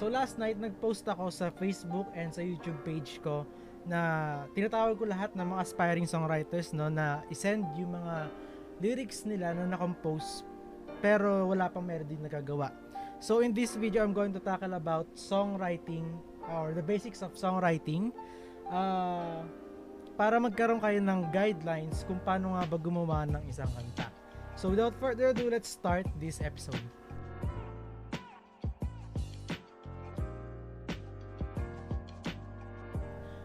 So last night nag-post ako sa Facebook and sa YouTube page ko na tinatawag ko lahat ng mga aspiring songwriters, no, na isend yung mga lyrics nila na na-compose pero wala pang melody nagagawa. So in this video, I'm going to tackle about songwriting or the basics of songwriting para magkaroon kayo ng guidelines kung paano nga ba gumawa ng isang kanta. So without further ado, let's start this episode.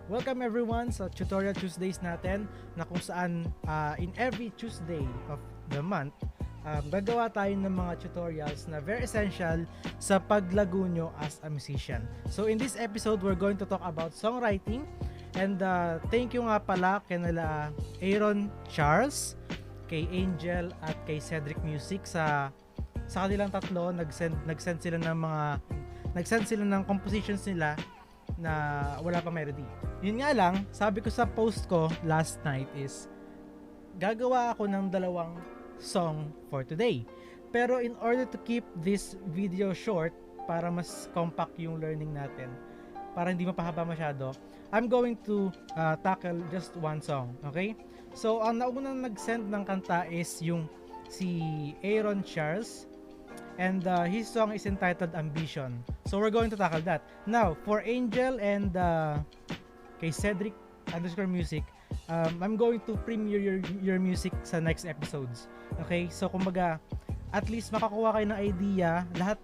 Welcome everyone sa Tutorial Tuesdays natin na kung saan in every Tuesday of the month gagawa tayo ng mga tutorials na very essential sa paglago nyo as a musician. So in this episode, we're going to talk about songwriting and thank you nga pala kay nila Aaron Charles, kay Angel at kay Cedric Music sa kanilang tatlo. Nag-send sila ng compositions nila na wala pa melody. Yun nga lang, sabi ko sa post ko last night is gagawa ako ng dalawang song for today. Pero in order to keep this video short para mas compact yung learning natin, para hindi mapahaba masyado, I'm going to tackle just one song, okay? So ang naunang nag-send ng kanta is yung si Aaron Charles, and his song is entitled Ambition. So we're going to tackle that. Now, for Angel and kay Cedric _music, I'm going to premiere your music sa next episodes. Okay? So kumbaga, at least makakuha kayo ng idea, lahat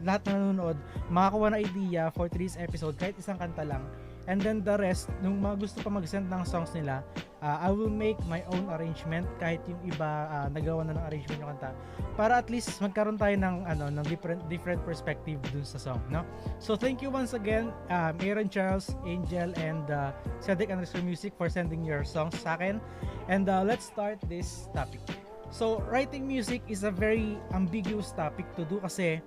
na nanonood, makakuha ng idea for today's episode, kahit isang kanta lang. And then the rest, nung mga gusto pa mag-send ng songs nila, I will make my own arrangement kahit yung iba nagawa na ng arrangement yung kanta, para at least magkaroon tayo ng different perspective dun sa song, no? So thank you once again, Aaron Charles, Angel, and Cedric _music for sending your songs sa akin. And let's start this topic. So writing music is a very ambiguous topic to do kasi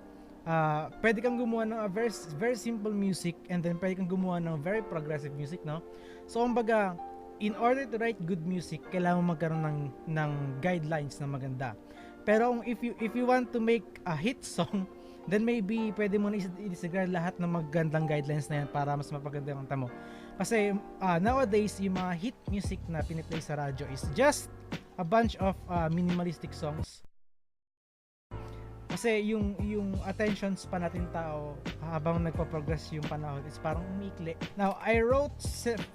pwede kang gumawa ng a very simple music and then pwede kang gumawa ng very progressive music, no? So kumbaga, in order to write good music, kailangan mo magkaroon ng guidelines na maganda. Pero if you want to make a hit song, then maybe pwede mo na i-disregard lahat ng magandang guidelines na yan para mas mapaganda yung kanta mo. Kasi nowadays, yung mga hit music na piniplay sa radyo is just a bunch of minimalistic songs. Kasi yung attention span natin tao habang nagpo-progress yung panahon is parang umikli. Now, I wrote 7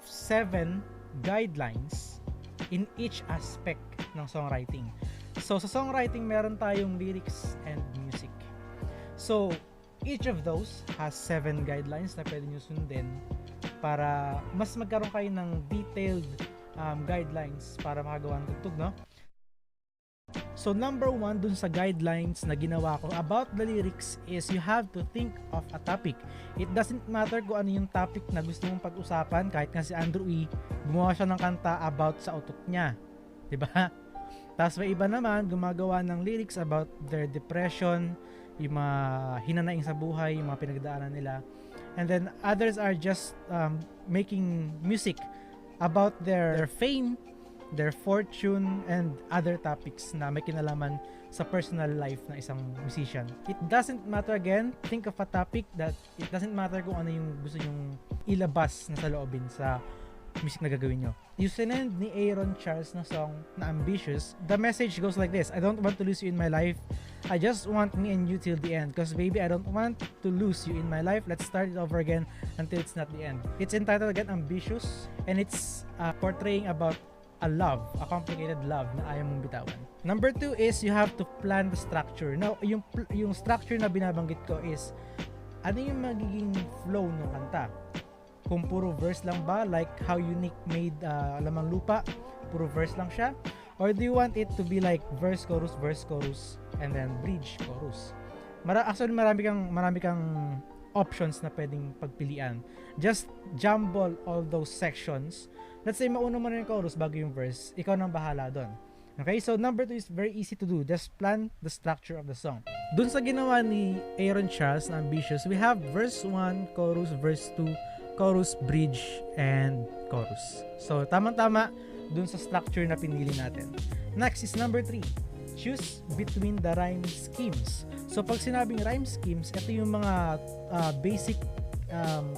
guidelines in each aspect ng songwriting. So sa songwriting, meron tayong lyrics and music. So each of those has 7 guidelines na pwede nyo sundin para mas magkaroon kayo ng detailed guidelines para makagawa ng tugtog, no? So number 1 dun sa guidelines na ginawa ko about the lyrics is you have to think of a topic. It doesn't matter kung ano yung topic na gusto mong pag-usapan. Kahit nga si Andrew E, gumawa siya ng kanta about sa utot niya, diba? Tapos may iba naman gumagawa ng lyrics about their depression, yung mga hinanaing sa buhay, yung mga pinagdaanan nila. And then others are just making music about their fame, their fortune, and other topics na may kinalaman sa personal life na isang musician. It doesn't matter, again, think of a topic that it doesn't matter kung ano yung gusto nyong ilabas na sa loobin sa music na gagawin nyo. Yung sinend ni Aaron Charles na song na Ambitious, the message goes like this: I don't want to lose you in my life, I just want me and you till the end, cause baby I don't want to lose you in my life, let's start it over again until it's not the end. It's entitled again Ambitious, and it's portraying about a love, a complicated love na ayaw mong bitawan. Number 2 is you have to plan the structure. Now, yung structure na binabanggit ko is ano yung magiging flow ng kanta. Kung puro verse lang ba, like how Unique made Lamang Lupa, puro verse lang siya, or do you want it to be like verse, chorus, and then bridge, chorus? Actually, marami kang options na pwedeng pagpilian. Just jumble all those sections. Let's say mauna mo na yung chorus bago yung verse, ikaw nang bahala doon. Okay, so number 2 is very easy to do. Just plan the structure of the song. Dun sa ginawa ni Aaron Charles na Ambitious, we have verse 1, chorus, verse 2, chorus, bridge, and chorus. So tamang-tama dun sa structure na pinili natin. Next is number 3. Choose between the rhyme schemes. So pag sinabing rhyme schemes, ito yung mga basic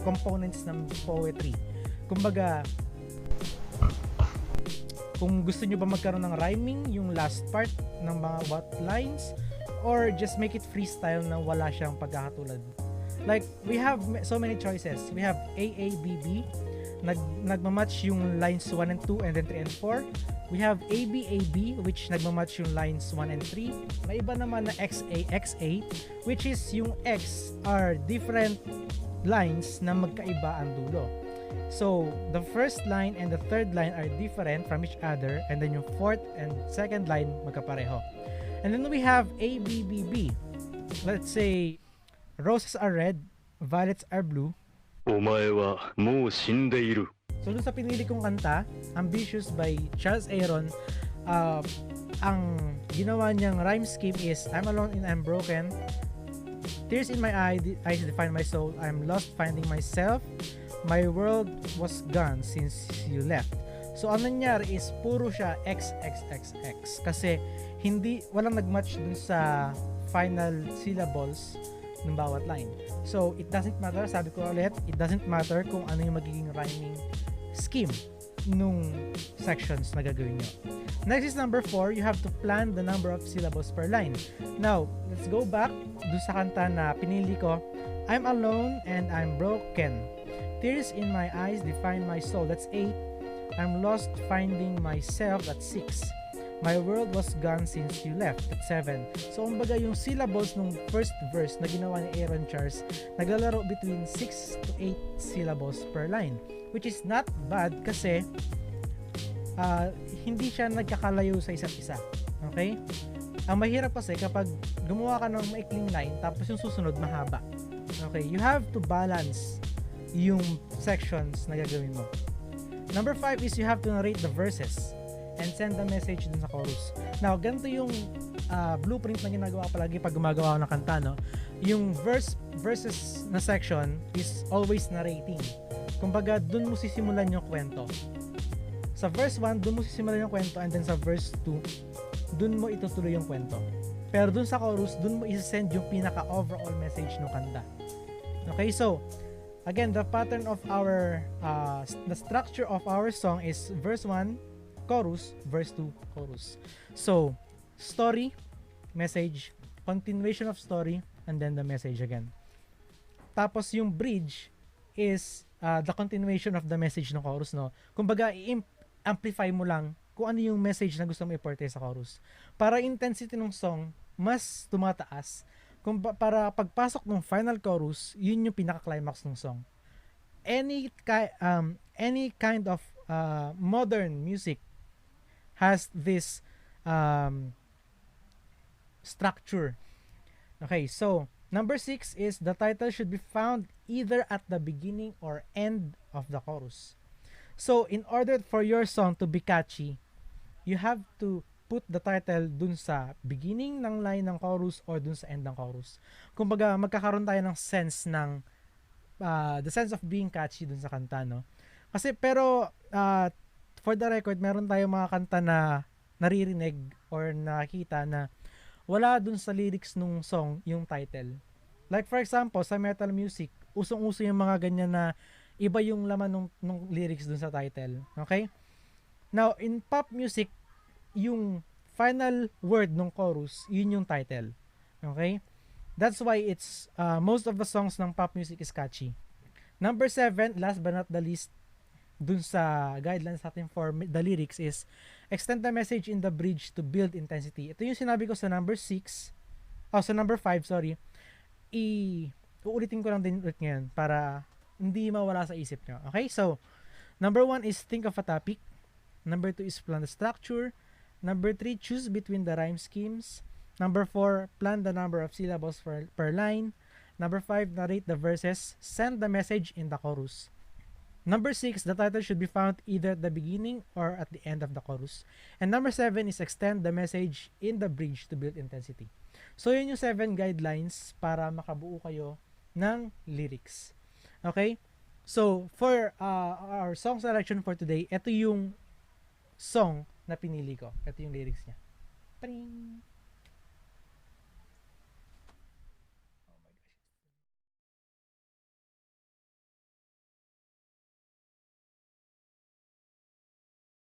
components ng poetry. Kumbaga, kung gusto nyo ba magkaroon ng rhyming, yung last part ng mga what lines, or just make it freestyle na wala siyang pagkakatulad. Like, we have so many choices. We have A, A, B, B. Nagmamatch yung lines 1 and 2 and then 3 and 4. We have A, B, A, B, which nagmamatch yung lines 1 and 3. May iba naman na X, A, X, A, which is yung X are different lines na magkaiba ang dulo. So, the first line and the third line are different from each other, and then yung fourth and second line magkapareho. And then we have A, B, B, B. Let's say, roses are red, violets are blue. Omae wa mou shindeiru. So, dun sa pinili kong kanta, Ambitious by Charles Aaron, ang ginawa niyang rhyme scheme is, I'm alone and I'm broken. Tears in my eyes define my soul. I'm lost finding myself. My world was gone since you left. So, ang nangyari is puro siya X, X, X, X. Kasi walang nagmatch dun sa final syllables ng bawat line. So, it doesn't matter, sabi ko ulit, it doesn't matter kung ano yung magiging rhyming scheme nung sections na gagawin nyo. Next is number 4, you have to plan the number of syllables per line. Now, let's go back dun sa kanta na pinili ko. I'm alone and I'm broken. Tears in my eyes define my soul. That's 8. I'm lost finding myself. That's 6. My world was gone since you left. That's 7. So, umbaga yung syllables nung first verse na ginawa ni Aaron Charles, naglalaro between 6 to 8 syllables per line. Which is not bad kasi hindi siya nagkakalayo sa isa't isa. Okay? Ang mahirap kasi kapag gumawa ka ng maikling line tapos yung susunod mahaba. Okay? You have to balance yung sections na gagawin mo. Number 5 is you have to narrate the verses and send the message dun sa chorus. Now, ganito yung blueprint na ginagawa palagi pag gumagawa ako ng kanta, no? Yung verses na section is always narrating. Kumbaga, dun mo sisimulan yung kwento. Sa verse 1, dun mo sisimulan yung kwento, and then sa verse 2, dun mo itutuloy yung kwento. Pero dun sa chorus, dun mo isasend yung pinaka-overall message ng kanta. Okay, so, again, the pattern of our, the structure of our song is verse 1, chorus, verse 2, chorus. So, story, message, continuation of story, and then the message again. Tapos yung bridge is the continuation of the message ng chorus, no? Kumbaga, i-amplify mo lang kung ano yung message na gusto mo i-portray sa chorus. Para intensity ng song, mas tumataas. Para pagpasok ng final chorus, yun yung pinaka-climax ng song. Any kind of modern music has this structure. Okay, so number 6 is the title should be found either at the beginning or end of the chorus. So in order for your song to be catchy, you have to put the title dun sa beginning ng line ng chorus or dun sa end ng chorus. Kumbaga, magkakaroon tayo ng sense ng the sense of being catchy dun sa kanta, no? Kasi pero for the record, meron tayong mga kanta na naririnig or nakita na wala dun sa lyrics nung song yung title. Like for example, sa metal music, usong-uso yung mga ganyan na iba yung laman nung lyrics dun sa title. Okay? Now, in pop music, yung final word ng chorus, yun yung title. Okay? That's why it's most of the songs ng pop music is catchy. Number 7, last but not the least, dun sa guidelines natin for the lyrics is extend the message in the bridge to build intensity. Ito yung sinabi ko sa number 6. Sa number 5, sorry. Uulitin ko lang din ulit ngayon para hindi mawala sa isip nyo. Okay? So, number 1 is think of a topic. Number 2 is plan the structure. Number 3, choose between the rhyme schemes. Number 4, plan the number of syllables per line. Number 5, narrate the verses. Send the message in the chorus. Number 6, the title should be found either at the beginning or at the end of the chorus. And number 7 is extend the message in the bridge to build intensity. So, yun yung 7 guidelines para makabuo kayo ng lyrics. Okay? So, for our song selection for today, ito yung song na pinili ko. Ito yung lyrics niya. Pring!